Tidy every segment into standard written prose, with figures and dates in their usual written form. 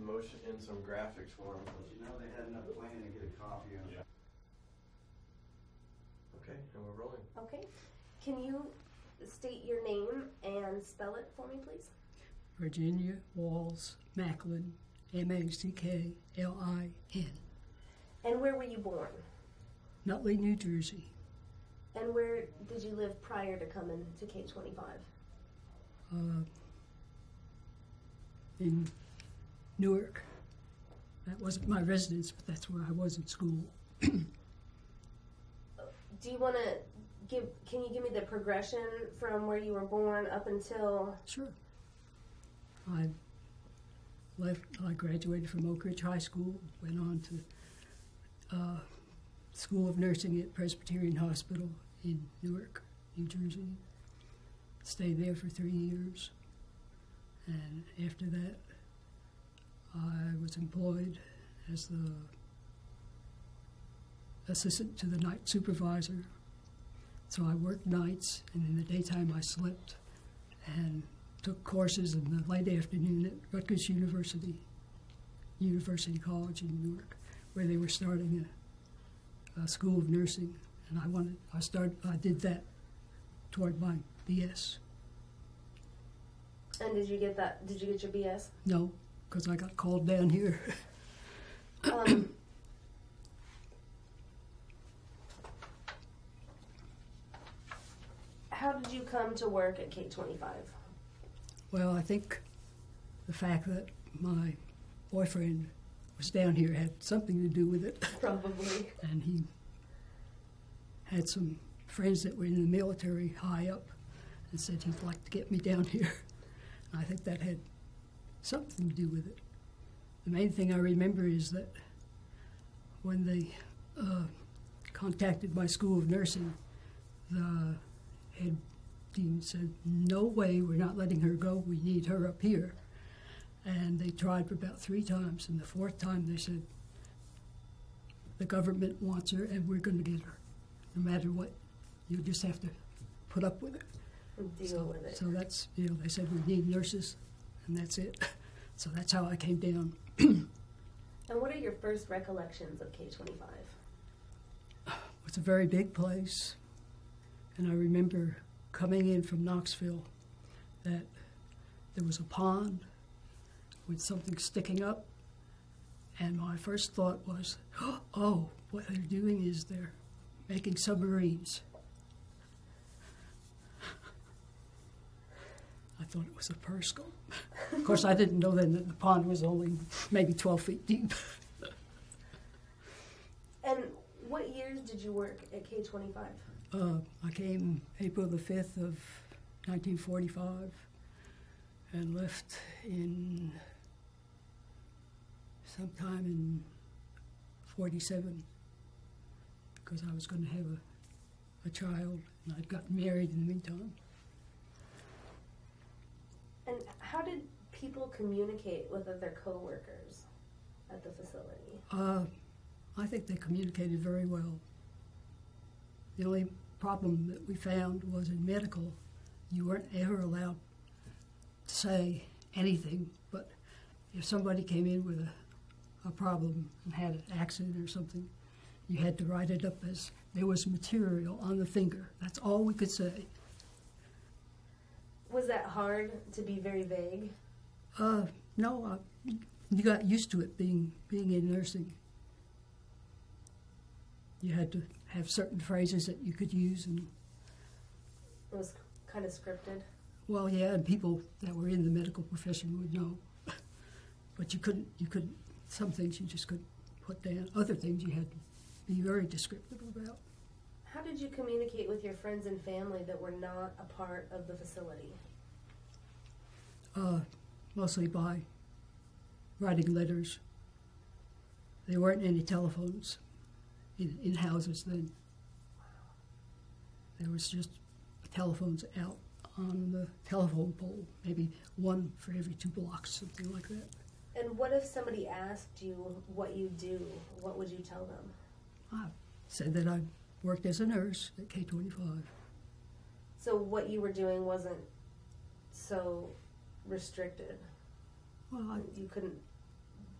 motion in some graphics for them. You know, they had enough planning to get a copy of it. Okay, and we're rolling. Okay. Can you state your name and spell it for me, please? Virginia Walls Macklin, Macklin. And where were you born? Nutley, New Jersey. And where did you live prior to coming to K-25? In Newark. That wasn't my residence, but that's where I was in school. Do you want to can you give me the progression from where you were born up until? Sure. I graduated from Oak Ridge High School, went on to School of Nursing at Presbyterian Hospital in Newark, New Jersey. Stayed there for 3 years. And after that, I was employed as the assistant to the night supervisor. So I worked nights, and in the daytime I slept and took courses in the late afternoon at Rutgers University College in Newark, where they were starting a school of nursing, and I did that toward my BS. And did you get that? Did you get your BS? No, because I got called down here. How did you come to work at K-25? Well, I think the fact that my boyfriend was down here had something to do with it. Probably. And he had some friends that were in the military high up and said he'd like to get me down here. And I think that had something to do with it. The main thing I remember is that when they contacted my School of Nursing, the head dean said, "No way, we're not letting her go, we need her up here." And they tried for about 3 times, and the 4th time they said, "The government wants her and we're going to get her. No matter what, you just have to put up with it." Deal with it. So that's, they said we need nurses, and that's it. So that's how I came down. And what are your first recollections of K-25? It's a very big place. And I remember coming in from Knoxville that there was a pond with something sticking up. And my first thought was, oh, what they're doing is they're making submarines. I thought it was a periscope. Of course, I didn't know then that the pond was only maybe 12 feet deep. And what years did you work at K-25? I came April the 5th of 1945 and left in sometime in 47 because I was going to have a child, and I'd gotten married in the meantime. And how did people communicate with other co-workers at the facility? I think they communicated very well. The only problem that we found was in medical, you weren't ever allowed to say anything, but if somebody came in with a problem and had an accident or something, you had to write it up as there was material on the finger. That's all we could say. Was that hard to be very vague? No, you got used to it being in nursing. You had to have certain phrases that you could use, and It was kind of scripted. Well, yeah, and people that were in the medical profession would know, but you couldn't. Some things you just couldn't put down. Other things you had to be very descriptive about. How did you communicate with your friends and family that were not a part of the facility? Mostly by writing letters. There weren't any telephones in houses then. There was just telephones out on the telephone pole, maybe one for every 2 blocks, something like that. And what if somebody asked you what you do? What would you tell them? I said that I worked as a nurse at K-25. So what you were doing wasn't so restricted? Well, You couldn't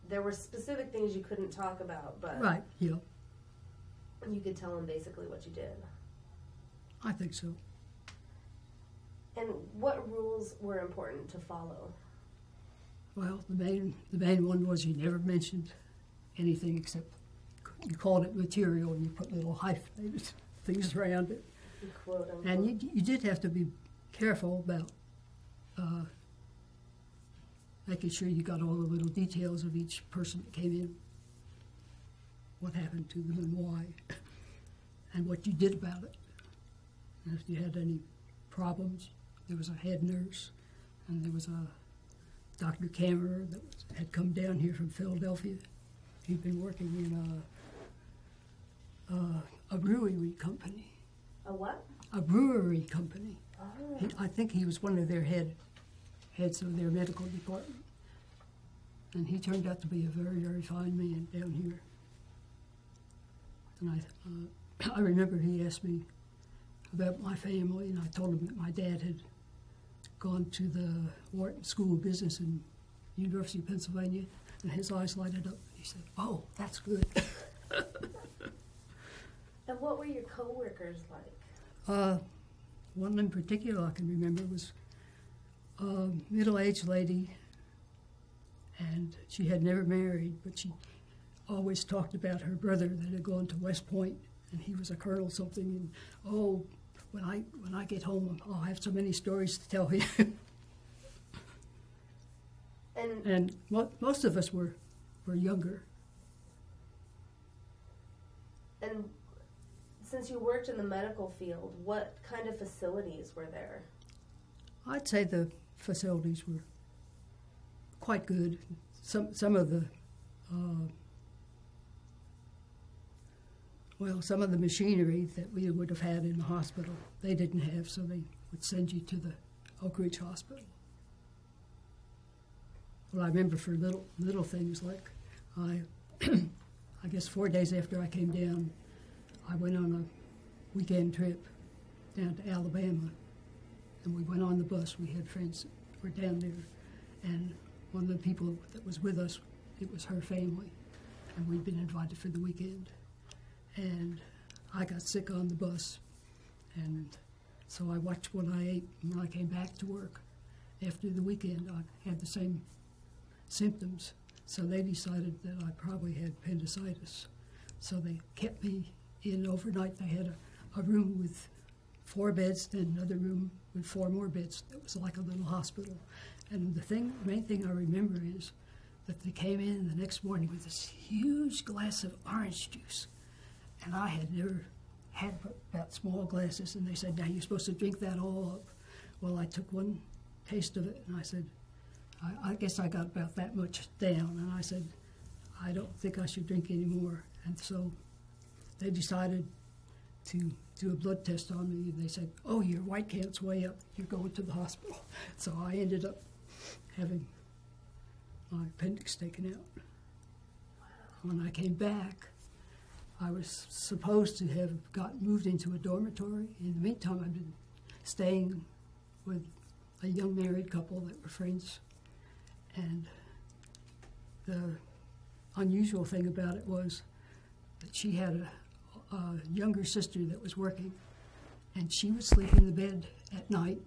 there were specific things you couldn't talk about, but Right, yeah, you could tell them basically what you did. I think so. And what rules were important to follow? Well, the main one was you never mentioned anything except you called it material and you put little hyphenated things around it. Quote unquote. And you did have to be careful about making sure you got all the little details of each person that came in, what happened to them and why, and what you did about it. And if you had any problems, there was a head nurse, and there was a Dr. Kammerer that had come down here from Philadelphia. He'd been working in a brewery company. A what? A brewery company. Oh. I think he was one of their heads of their medical department. And he turned out to be a very, very fine man down here. And I remember he asked me about my family, and I told him that my dad had gone to the Wharton School of Business in University of Pennsylvania, and his eyes lighted up. He said, "Oh, that's good." And what were your coworkers like? One in particular I can remember was a middle-aged lady, and she had never married, but she always talked about her brother that had gone to West Point, and he was a colonel something, and oh, when I get home, I'll have so many stories to tell him. And most of us were younger. And since you worked in the medical field, what kind of facilities were there? I'd say the facilities were quite good. Some of the some of the machinery that we would have had in the hospital, they didn't have, so they would send you to the Oak Ridge Hospital. Well, I remember for little things like I guess 4 days after I came down, I went on a weekend trip down to Alabama, and we went on the bus. We had friends that were down there, and one of the people that was with us, it was her family, and we'd been invited for the weekend. And I got sick on the bus, and so I watched what I ate. And when I came back to work after the weekend, I had the same symptoms. So they decided that I probably had appendicitis. So they kept me in overnight. They had a room with 4 beds, then another room with 4 more beds. It was like a little hospital. And the main thing I remember is that they came in the next morning with this huge glass of orange juice. And I had never had about small glasses, and they said, "Now you're supposed to drink that all up." Well, I took one taste of it, and I said, I guess I got about that much down, and I said, "I don't think I should drink anymore." And so they decided to do a blood test on me, and they said, "Oh, your white count's way up. You're going to the hospital." So I ended up having my appendix taken out. When I came back, I was supposed to have moved into a dormitory. In the meantime, I'd been staying with a young married couple that were friends. And the unusual thing about it was that she had a younger sister that was working, and she would sleep in the bed at night.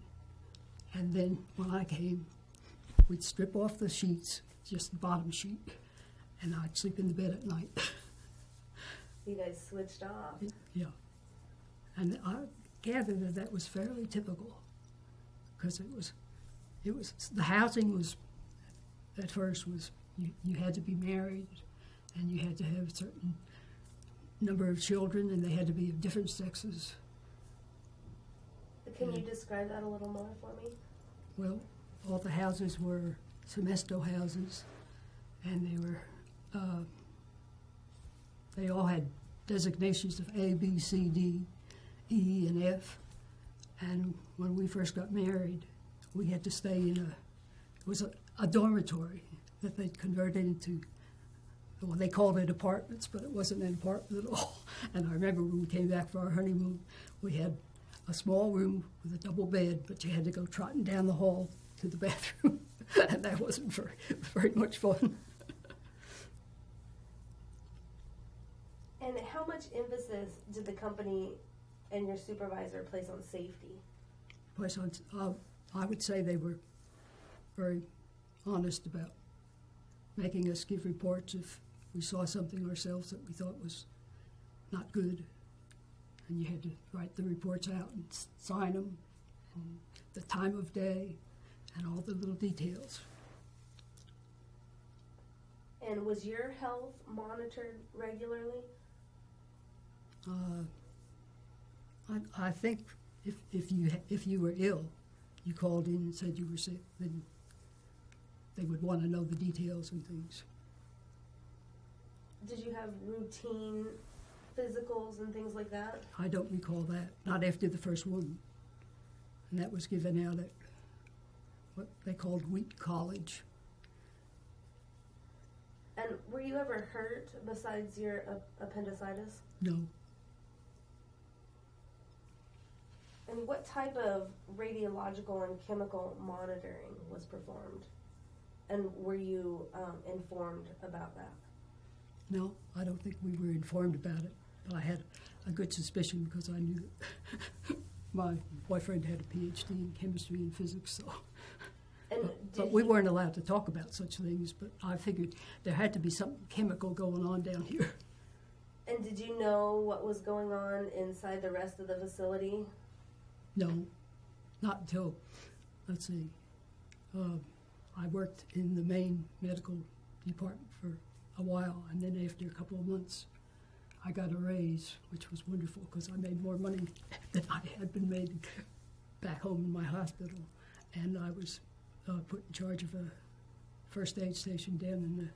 And then when I came, we'd strip off the sheets, just the bottom sheet, and I'd sleep in the bed at night. You guys switched off. Yeah. And I gathered that was fairly typical, because it was the housing was, at first, was you had to be married, and you had to have a certain number of children, and they had to be of different sexes. Can you describe that a little more for me? Well, all the houses were Semesto houses, and they all had designations of A, B, C, D, E, and F. And when we first got married, we had to stay in a dormitory that they'd converted into, well, they called it apartments, but it wasn't an apartment at all. And I remember when we came back for our honeymoon, we had a small room with a double bed, but you had to go trotting down the hall to the bathroom, and that wasn't very much fun. And how much emphasis did the company and your supervisor place on safety? I would say they were very honest about making us give reports if we saw something ourselves that we thought was not good. And you had to write the reports out and sign them, and the time of day, and all the little details. And was your health monitored regularly? I think if you were ill, you called in and said you were sick, then they would want to know the details and things. Did you have routine physicals and things like that? I don't recall that, not after the first one. And that was given out at what they called Wheat College. And were you ever hurt besides your appendicitis? No. And what type of radiological and chemical monitoring was performed? And were you informed about that? No, I don't think we were informed about it. But I had a good suspicion because I knew that my boyfriend had a PhD in chemistry and physics, so. But we weren't allowed to talk about such things, but I figured there had to be something chemical going on down here. And did you know what was going on inside the rest of the facility? No, not until, let's see, I worked in the main medical department for a while, and then after a couple of months, I got a raise, which was wonderful because I made more money than I had been made back home in my hospital, and I was put in charge of a first aid station down in the,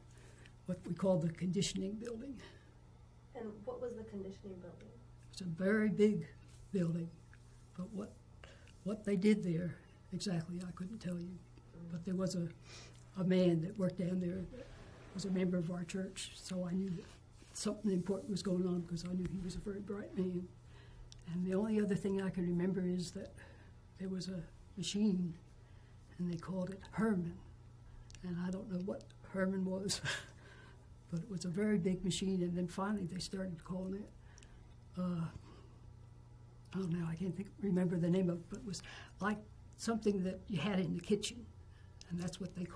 what we call the conditioning building. And what was the conditioning building? It's a very big building, but what they did there exactly I couldn't tell you. But there was a man that worked down there that was a member of our church, so I knew that something important was going on because I knew he was a very bright man. And the only other thing I can remember is that there was a machine, and they called it Herman. And I don't know what Herman was, but it was a very big machine. And then finally they started calling it, I don't know, I can't remember the name of it, but it was like something that you had in the kitchen. And that's what they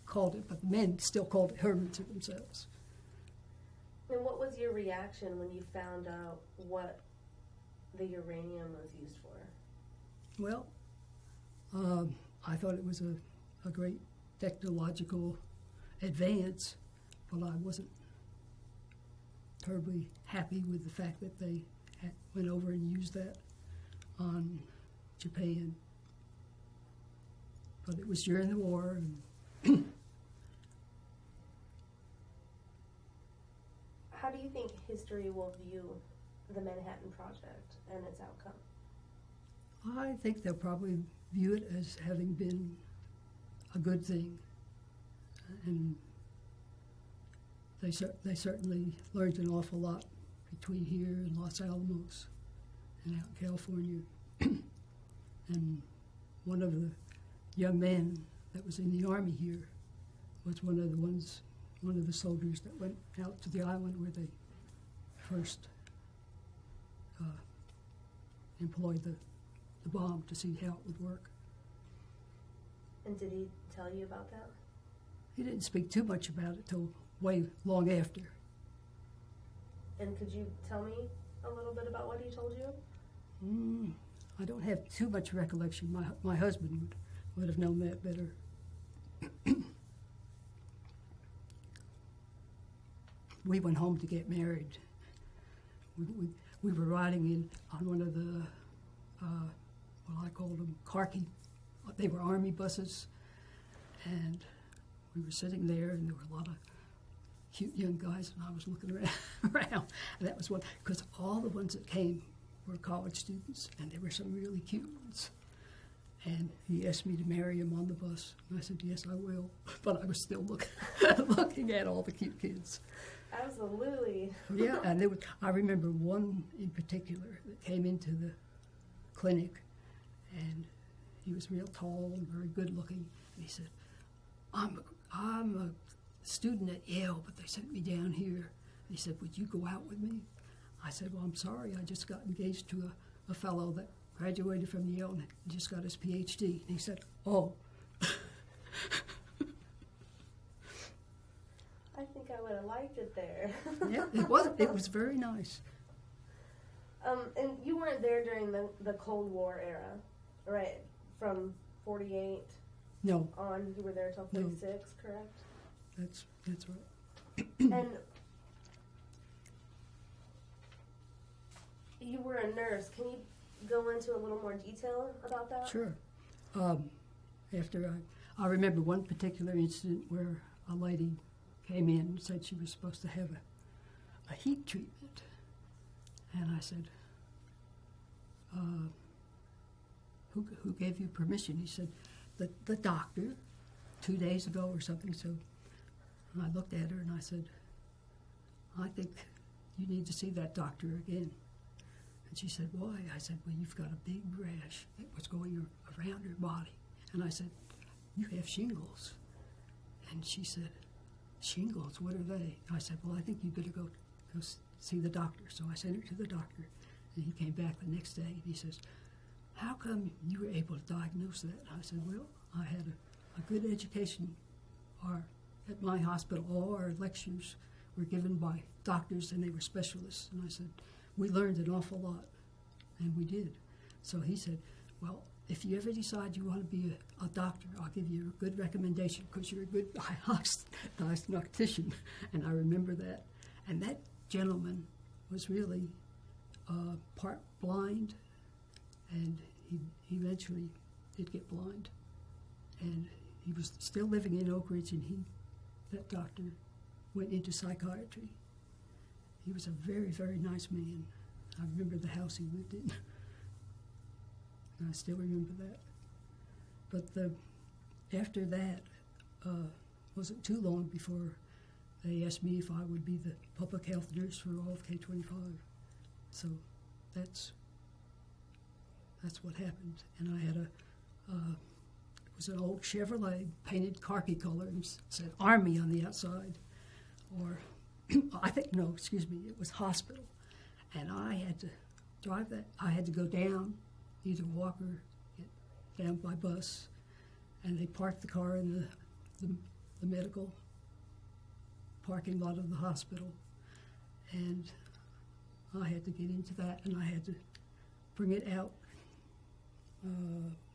called it, but the men still called it Herman to themselves. And what was your reaction when you found out what the uranium was used for? Well, I thought it was a great technological advance, but I wasn't terribly happy with the fact that they went over and used that on Japan. But it was during the war. And how do you think history will view the Manhattan Project and its outcome? I think they'll probably view it as having been a good thing. And they certainly learned an awful lot between here and Los Alamos and out in California. And one of the young men that was in the Army here was one of the soldiers that went out to the island where they first employed the bomb to see how it would work. And did he tell you about that? He didn't speak too much about it till way long after. And could you tell me a little bit about what he told you? I don't have too much recollection. My husband would have known that better. We went home to get married. We were riding in on one of the, well, I called them khaki. They were Army buses, and we were sitting there, and there were a lot of cute young guys, and I was looking around. And that was one, because all the ones that came were college students, and there were some really cute ones. And he asked me to marry him on the bus, and I said, yes, I will. But I was still looking at all the cute kids. Absolutely. Yeah, and I remember one in particular that came into the clinic, and he was real tall and very good looking, and he said, I'm a student at Yale, but they sent me down here He said, would you go out with me? I said, well, I'm sorry, I just got engaged to a fellow that graduated from Yale and just got his PhD. And he said, oh. I think I would have liked it there. Yeah, it was very nice. And you weren't there during the Cold War era, right? From 48 No, on, you were there till No. 36, correct? that's right. And you were a nurse. Can you go into a little more detail about that? Sure. After I remember one particular incident where a lady came in and said she was supposed to have a heat treatment. And I said, who gave you permission? He said, the doctor, 2 days ago or something. So I looked at her and I said, I think you need to see that doctor again. And she said, why? I said, well, you've got a big rash that was going around your body. And I said, you have shingles. And she said, shingles, what are they? I said, well, I think you better go see the doctor. So I sent her to the doctor, and he came back the next day, and he says, how come you were able to diagnose that? I said, well, I had a good education at my hospital. All our lectures were given by doctors, and they were specialists. And I said, we learned an awful lot, and we did. So he said, well, if you ever decide you want to be a doctor, I'll give you a good recommendation because you're a good diagnostician. And I remember that. And that gentleman was really part blind, and he eventually did get blind. And he was still living in Oak Ridge, and that doctor went into psychiatry. He was a very, very nice man. I remember the house he lived in. I still remember that. But after that, wasn't too long before they asked me if I would be the public health nurse for all of K-25. So that's what happened. And I had it was an old Chevrolet painted khaki color and said Army on the outside. Or, it was hospital. And I had to drive that. I had to go down, either walk or get down by bus. And they parked the car in the medical parking lot of the hospital. And I had to get into that, and I had to bring it out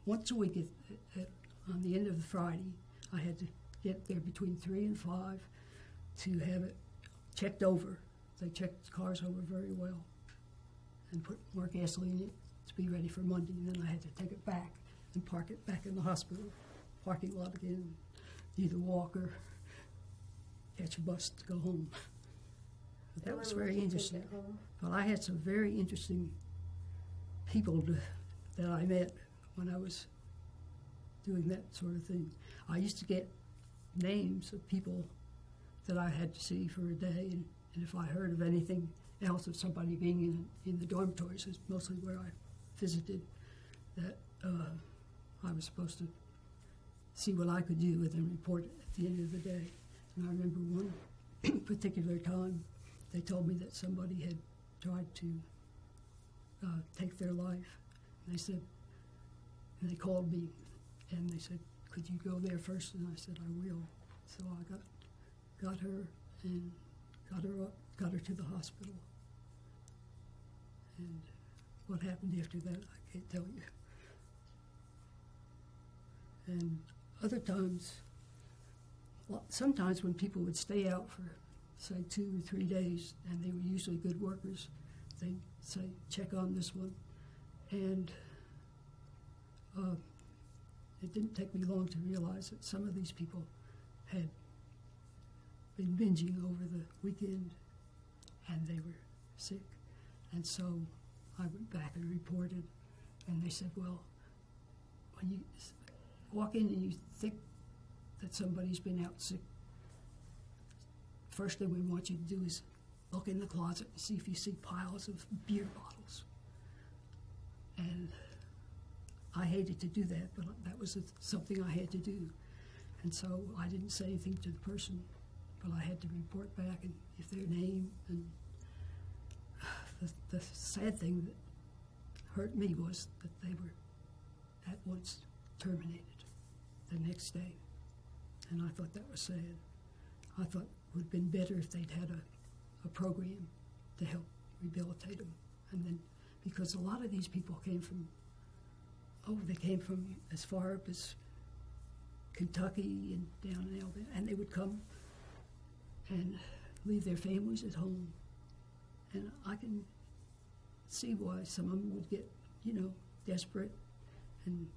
once a week on the end of the Friday. I had to get there between 3 and 5 to have it checked over. They checked the cars over very well and put more gasoline in it to be ready for Monday. And then I had to take it back and park it back in the hospital parking lot again, either walk or catch a bus to go home. But that was very interesting. But I had some very interesting people that I met when I was doing that sort of thing. I used to get names of people that I had to see for a day, and if I heard of anything else of somebody being in the dormitories, is mostly where I visited, that I was supposed to see what I could do and then report at the end of the day. And I remember one particular time they told me that somebody had tried to take their life. And they called me and they said, could you go there first? And I said, I will. So I got her and got her to the hospital. And what happened after that, I can't tell you. And other times, sometimes when people would stay out for, say, 2 or 3 days, and they were usually good workers, they'd say, check on this one. And it didn't take me long to realize that some of these people had been binging over the weekend, and they were sick. And so I went back and reported, and they said, well, when you walk in and you think that somebody's been out sick, first thing we want you to do is look in the closet and see if you see piles of beer bottles. And I hated to do that, but that was something I had to do. And so I didn't say anything to the person but I had to report back and if their name. And the sad thing that hurt me was that they were at once terminated the next day. And I thought that was sad. I thought it would have been better if they'd had a program to help rehabilitate them. And then, because a lot of these people came from as far up as Kentucky and down in Alabama, and they would come and leave their families at home. And I can see why some of them would get, desperate and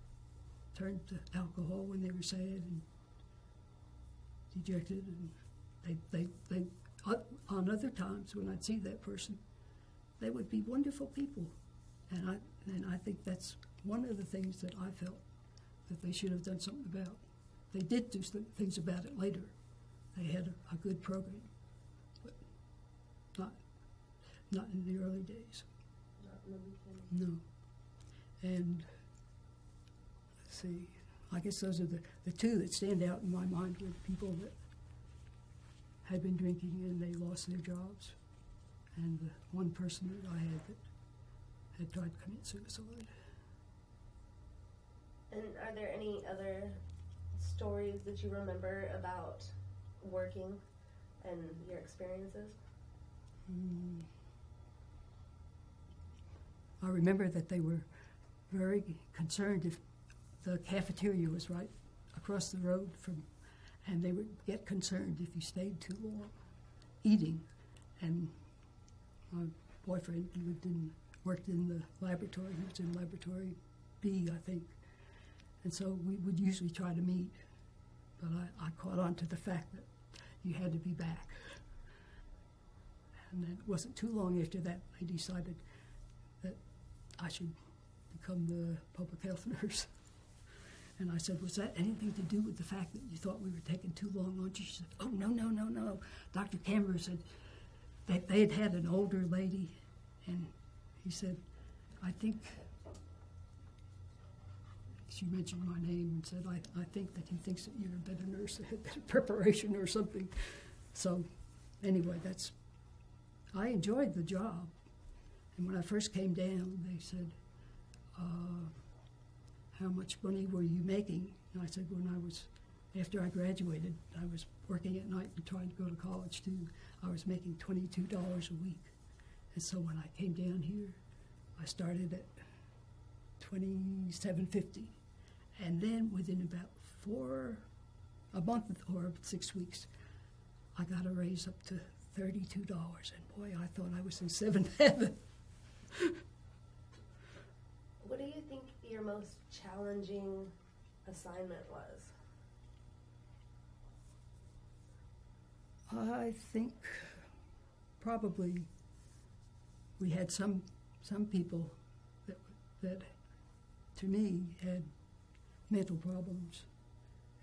turn to alcohol when they were sad and dejected. And they on other times when I'd see that person, they would be wonderful people. And I think that's one of the things that I felt that they should have done something about. They did do things about it later. They had a good program, but not in the early days. Not in the beginning. No. And let's see, I guess those are the two that stand out in my mind were the people that had been drinking and they lost their jobs, and the one person that I had that had tried to commit suicide. And are there any other stories that you remember about working and your experiences? I remember that they were very concerned if the cafeteria was right across the road from, and they would get concerned if you stayed too long eating. And my boyfriend worked in the laboratory. He was in laboratory B, I think. And so we would usually try to meet, but I caught on to the fact that you had to be back. And it wasn't too long after that I decided that I should become the public health nurse. And I said, was that anything to do with the fact that you thought we were taking too long on you? She said, oh, no. Dr. Cameron said that they had an older lady, and he said, I think, she mentioned my name and said, I think that he thinks that you're a better nurse, that had better preparation or something. So anyway, I enjoyed the job. And when I first came down, they said, how much money were you making? And I said, after I graduated, I was working at night and trying to go to college too. I was making $22 a week. And so when I came down here, I started at $27.50. And then within about a month or 6 weeks, I got a raise up to $32. And boy, I thought I was in seventh heaven. What do you think your most challenging assignment was? I think probably we had some people that to me had mental problems,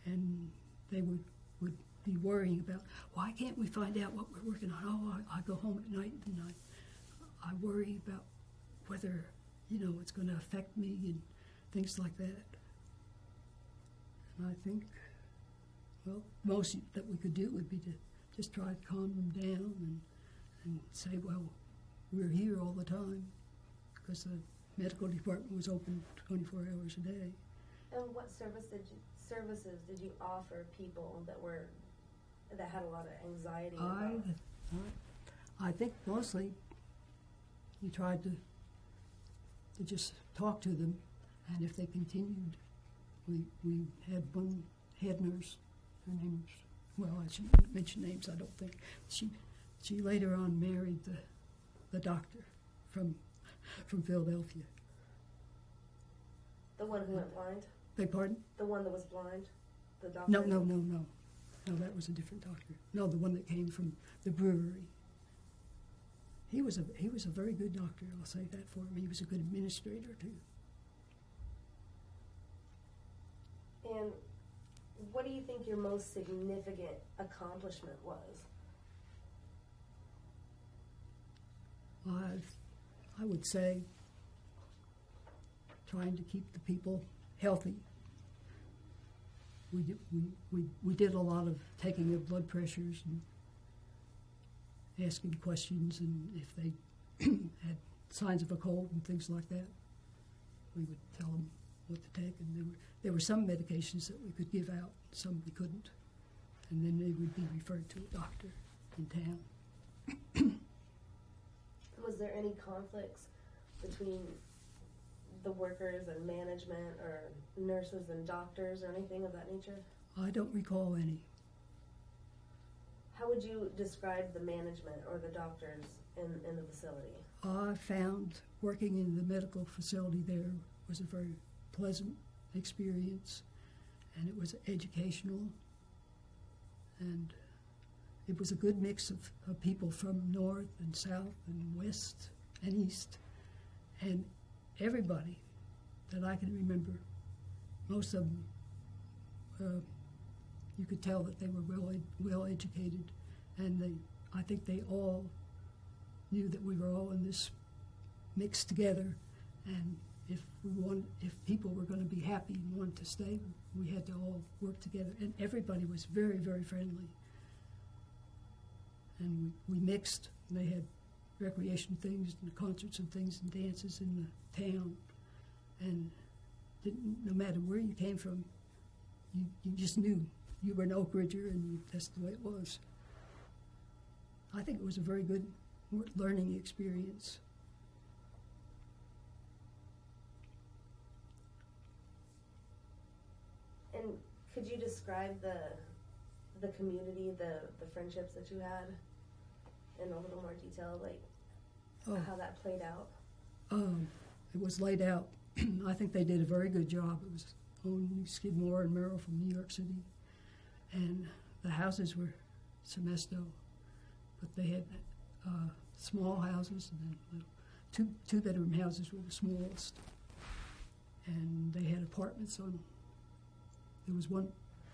and they would be worrying about, why can't we find out what we're working on? Oh, I go home at night and I worry about whether, it's going to affect me and things like that. And I think, most that we could do would be to just try to calm them down and say, well, we're here all the time, because the medical department was open 24 hours a day. And what services did you offer people that had a lot of anxiety? I think mostly you tried to just talk to them, and if they continued, we had one head nurse. Her name was, I shouldn't mention names, I don't think. She later on married the doctor from Philadelphia. The one who went blind? Beg pardon? The one that was blind? The doctor? No, that was a different doctor. No, the one that came from the brewery. He was a very good doctor, I'll say that for him. He was a good administrator too. And what do you think your most significant accomplishment was? I would say trying to keep the people healthy. We did a lot of taking of blood pressures and asking questions, and if they had signs of a cold and things like that, we would tell them what to take. And there were some medications that we could give out, some we couldn't, and then they would be referred to a doctor in town. Was there any conflicts between the workers and management, or nurses and doctors, or anything of that nature? I don't recall any. How would you describe the management or the doctors in the facility? I found working in the medical facility there was a very pleasant experience, and it was educational, and it was a good mix of people from north and south and west and east, and everybody that I can remember, most of them, you could tell that they were well educated, and I think they all knew that we were all in this mixed together, and if people were going to be happy and wanted to stay, we had to all work together, and everybody was very, very friendly. And we mixed, and they had recreation things and concerts and things and dances in the town, and no matter where you came from, you just knew you were an Oak Ridger, and that's the way it was. I think it was a very good learning experience. And could you describe the community, the friendships that you had in a little more detail, like how that played out? It was laid out. I think they did a very good job. It was only Skidmore and Merrill from New York City, and the houses were Semesto, but they had small houses, and then two-bedroom houses were the smallest, and they had apartments on. There was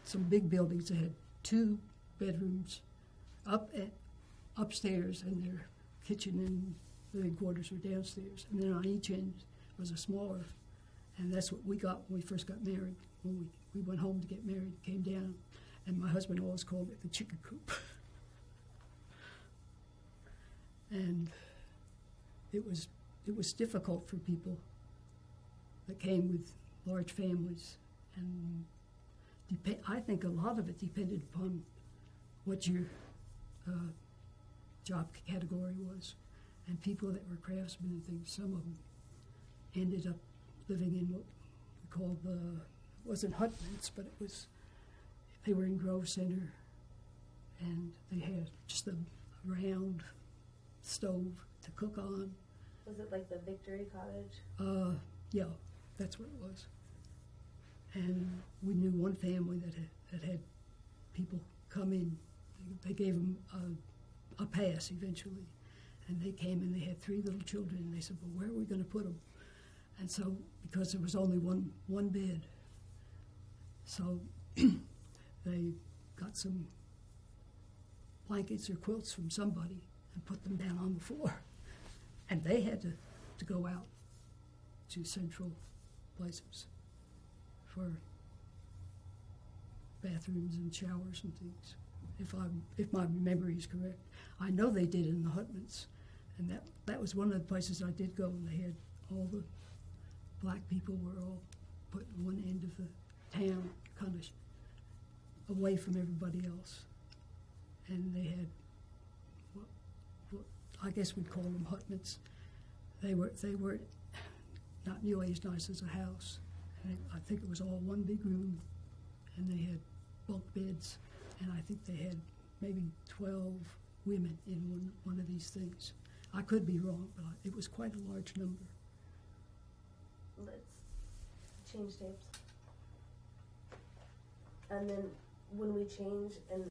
some big buildings that had 2 bedrooms upstairs, and their kitchen and living quarters were downstairs. And then on each end was a smaller, and that's what we got when we first got married. When we went home to get married, came down, and my husband always called it the chicken coop. And it was difficult for people that came with large families, and I think a lot of it depended upon what your job category was. And people that were craftsmen and things, some of them ended up living in what we called it wasn't hutments, but they were in Grove Center, and they had just a round stove to cook on. Was it like the Victory Cottage? Yeah, that's what it was. And we knew one family that had people come in. They gave them a pass eventually, and they came and they had 3 little children, and they said, well, where are we going to put them? And so, because there was only one bed, so they got some blankets or quilts from somebody and put them down on the floor. And they had to go out to central places for bathrooms and showers and things, if my memory is correct. I know they did in the hutments, and that was one of the places I did go, and they had all the black people were all put in one end of the town, kind of away from everybody else. And they had what I guess we'd call them hutments. They were not nearly as nice as a house. And I think it was all one big room, and they had bunk beds, and I think they had maybe 12 women in one of these things. I could be wrong, but it was quite a large number. Let's change tapes. And then when we change and